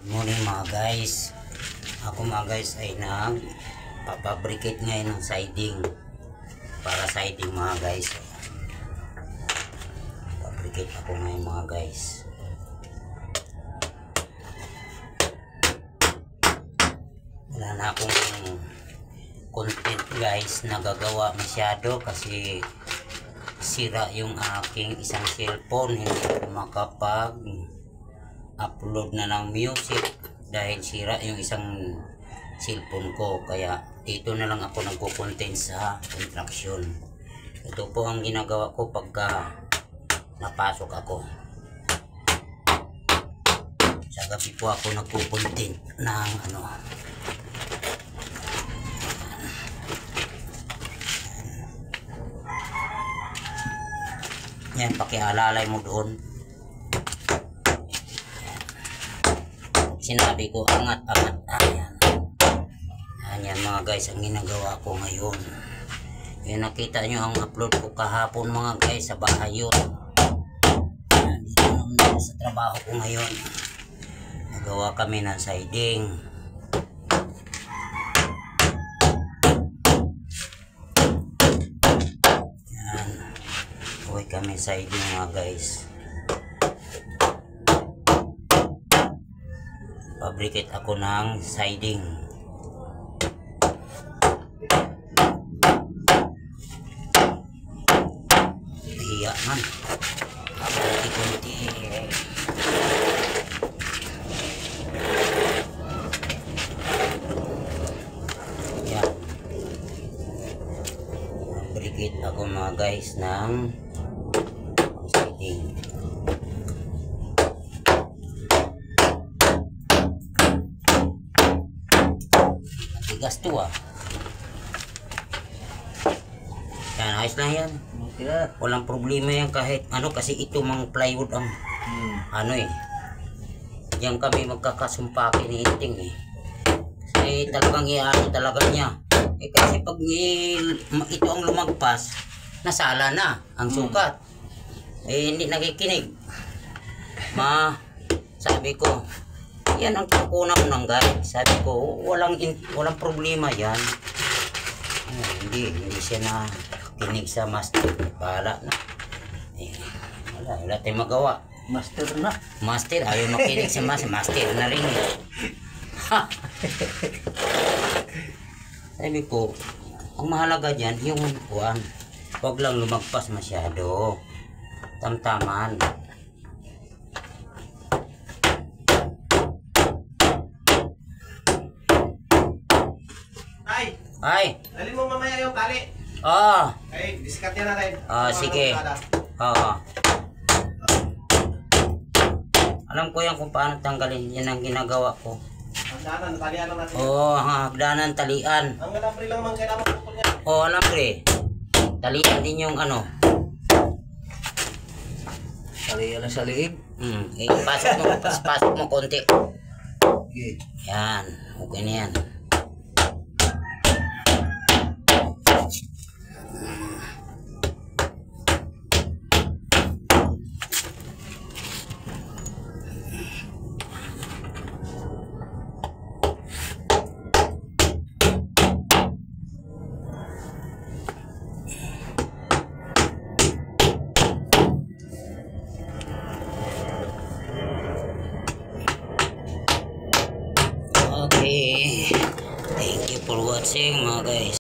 Morning mga guys. Ako mga guys ay nagpapabricate ngayon ng siding. Para siding mga guys. Pabricate ako ngayon mga guys. Wala na akong content guys nagagawa masyado kasi sira yung aking isang cellphone. Hindi ako makapag upload na ng music dahil sira yung isang cellphone ko, kaya dito na lang ako nagko-content sa construction. Ito po ang ginagawa ko pagka napasok ako. Sa gabi po ako nagko-content ng yan, pakialalay mo doon. Sinabi ko angat-angat. Ayan mga guys ang ginagawa ko ngayon. Yung nakita nyo ang upload ko kahapon mga guys sa bahay yun. Dito naman sa trabaho ko ngayon. Nagawa kami ng siding. Yan. Uwi kami siding mga guys. Fabricate ako ng siding. Hiya man. Kunti-kunti. Yan. Fabricate ako mga guys ng siding. Gasto yan, ayos lang yan. Okay. Walang problema yan kahit kasi ito mga plywood ang diyan kami magkakasumpake ni Inting kasi talagang talaga niya kasi pag ito ang lumagpas nasala na ang sukat hindi nakikinig. Sabi ko yan ang kukunan ko ng guide. Sabi ko, walang problema yan. Hindi siya na kinig sa master. Bahala na. Wala tayong magawa. Master na. Master, ayaw makinig sa master. Master na rin Sabi ko, ang mahalaga dyan, yung kuwan. Huwag lang lumagpas masyado. Tamtaman. Ay, Dalhin mo mamaya yung tali. Okay, discard yan natin. Sige. Alam ko yan kung paano tanggalin. Yan ang ginagawa ko. Hagdanan, talian lang natin. Hagdanan, talian. Ang alambre lang man kailangan pupul niya. Alambre. Talian din yung Talian lang sa liig. Pasok mo konti. Okay. Yan, okay na yan. Okay, thank you for watching mga guys.